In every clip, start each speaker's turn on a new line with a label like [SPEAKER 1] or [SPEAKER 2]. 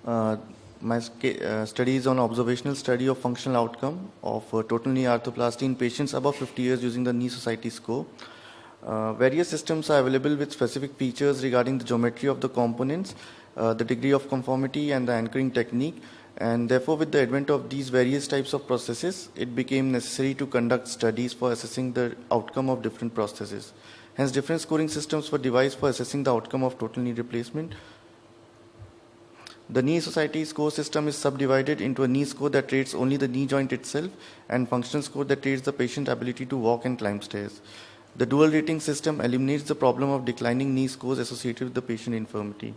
[SPEAKER 1] Uh, my study is on observational study of functional outcome of total knee arthroplasty in patients above 50 years using the Knee Society score. Various systems are available with specific features regarding the geometry of the components, the degree of conformity, and the anchoring technique. And therefore, with the advent of these various types of processes, it became necessary to conduct studies for assessing the outcome of different processes. Hence, different scoring systems were devised for assessing the outcome of total knee replacement. The Knee Society score system is subdivided into a knee score that rates only the knee joint itself and functional score that rates the patient's ability to walk and climb stairs. The dual rating system eliminates the problem of declining knee scores associated with the patient infirmity.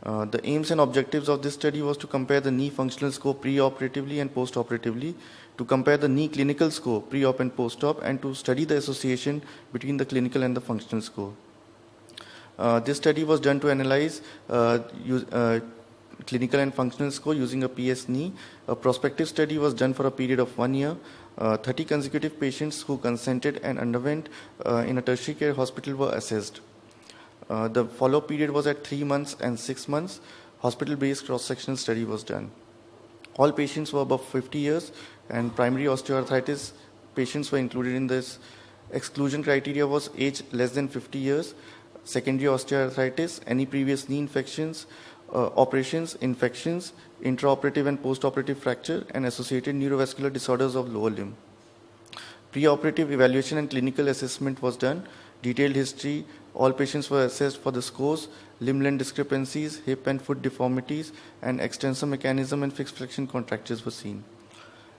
[SPEAKER 1] The aims and objectives of this study was to compare the knee functional score pre-operatively and post-operatively, to compare the knee clinical score pre-op and post-op, and to study the association between the clinical and the functional score. This study was done to analyze clinical and functional score using a PS knee. A prospective study was done for a period of 1 year. 30 consecutive patients who consented and underwent in a tertiary care hospital were assessed. The follow-up period was at 3 months and 6 months. Hospital-based cross-sectional study was done. All patients were above 50 years and primary osteoarthritis patients were included in this. Exclusion criteria was age less than 50 years, secondary osteoarthritis, any previous knee infections, operations, infections, intraoperative and postoperative fracture, and associated neurovascular disorders of lower limb. Preoperative evaluation and clinical assessment was done. Detailed history, all patients were assessed for the scores, limb-length discrepancies, hip and foot deformities, and extensor mechanism and fixed flexion contractures were seen.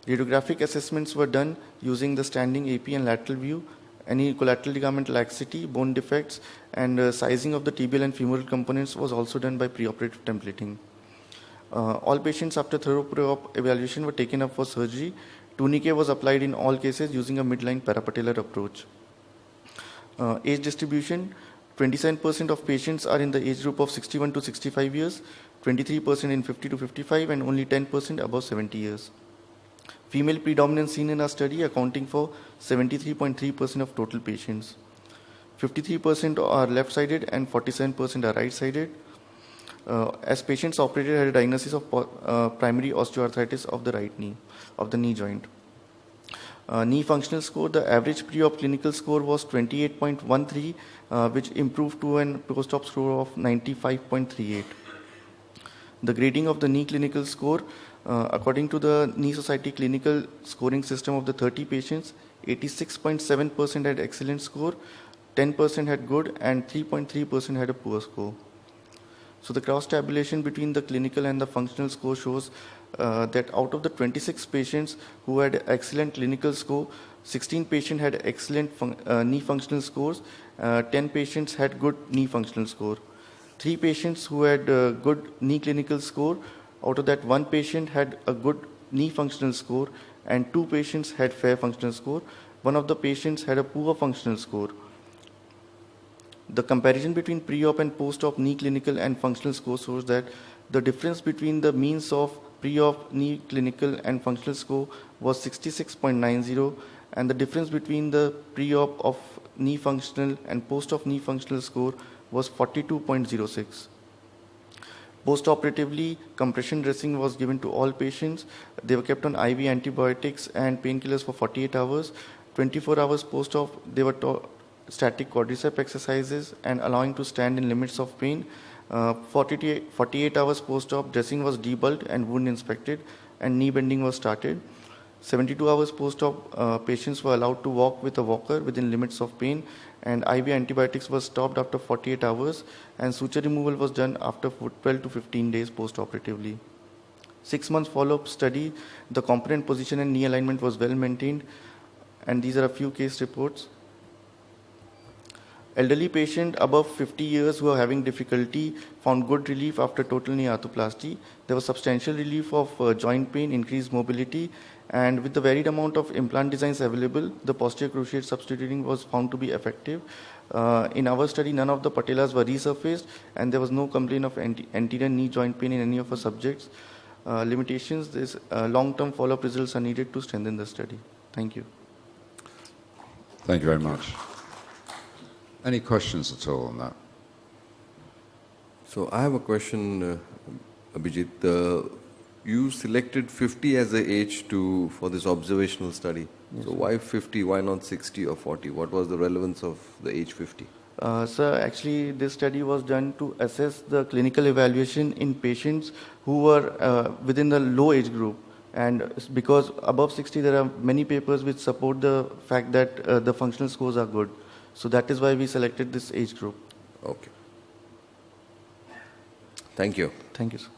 [SPEAKER 1] Radiographic assessments were done using the standing AP and lateral view, any collateral ligament laxity, bone defects, and sizing of the tibial and femoral components was also done by preoperative templating. All patients after thorough pre-op evaluation were taken up for surgery. Tourniquet was applied in all cases using a midline parapatellar approach. Age distribution, 27% of patients are in the age group of 61 to 65 years, 23% in 50 to 55, and only 10% above 70 years. Female predominance seen in our study accounting for 73.3% of total patients. 53% are left-sided and 47% are right-sided. As patients operated had a diagnosis of primary osteoarthritis of the right knee, of the knee joint. Knee functional score, the average pre-op clinical score was 28.13, which improved to a post-op score of 95.38. The grading of the knee clinical score, according to the Knee Society clinical scoring system of the 30 patients, 86.7% had excellent score, 10% had good, and 3.3% had a poor score. So the cross tabulation between the clinical and the functional score shows that out of the 26 patients who had excellent clinical score, 16 patients had excellent knee functional scores, 10 patients had good knee functional score. 3 patients who had good knee clinical score, out of that 1 patient had a good knee functional score and 2 patients had fair functional score. One of the patients had a poor functional score. The comparison between pre-op and post-op knee clinical and functional score shows that the difference between the means of pre-op knee clinical and functional score was 66.90, and the difference between the pre-op of knee functional and post-op knee functional score was 42.06. Post-operatively, compression dressing was given to all patients. They were kept on IV antibiotics and painkillers for 48 hours. 24 hours post-op, they were taught static quadricep exercises and allowing to stand in limits of pain. 48 hours post-op, dressing was debulked and wound inspected, and knee bending was started. 72 hours post-op, patients were allowed to walk with a walker within limits of pain, and IV antibiotics was stopped after 48 hours, and suture removal was done after 12 to 15 days post-operatively. 6 months follow-up study, the component position and knee alignment was well maintained, and these are a few case reports. Elderly patient above 50 years who are having difficulty found good relief after total knee arthroplasty. There was substantial relief of joint pain, increased mobility, and with the varied amount of implant designs available, the posterior cruciate substituting was found to be effective. In our study, none of the patellas were resurfaced, and there was no complaint of anterior knee joint pain in any of our subjects. Limitations, this long-term follow-up results are needed to strengthen the study. Thank you.
[SPEAKER 2] Thank you very much. Any questions at all on that?
[SPEAKER 3] So I have a question Abhijit, you selected 50 as the age for this observational study.
[SPEAKER 1] Yes,
[SPEAKER 3] so
[SPEAKER 1] sir.
[SPEAKER 3] why 50? Why not 60 or 40? What was the relevance of the age 50?
[SPEAKER 1] Sir, actually, this study was done to assess the clinical evaluation in patients who were within the low age group. And because above 60, there are many papers which support the fact that the functional scores are good. So that is why we selected this age group.
[SPEAKER 3] Okay. Thank you.
[SPEAKER 1] Thank you, sir.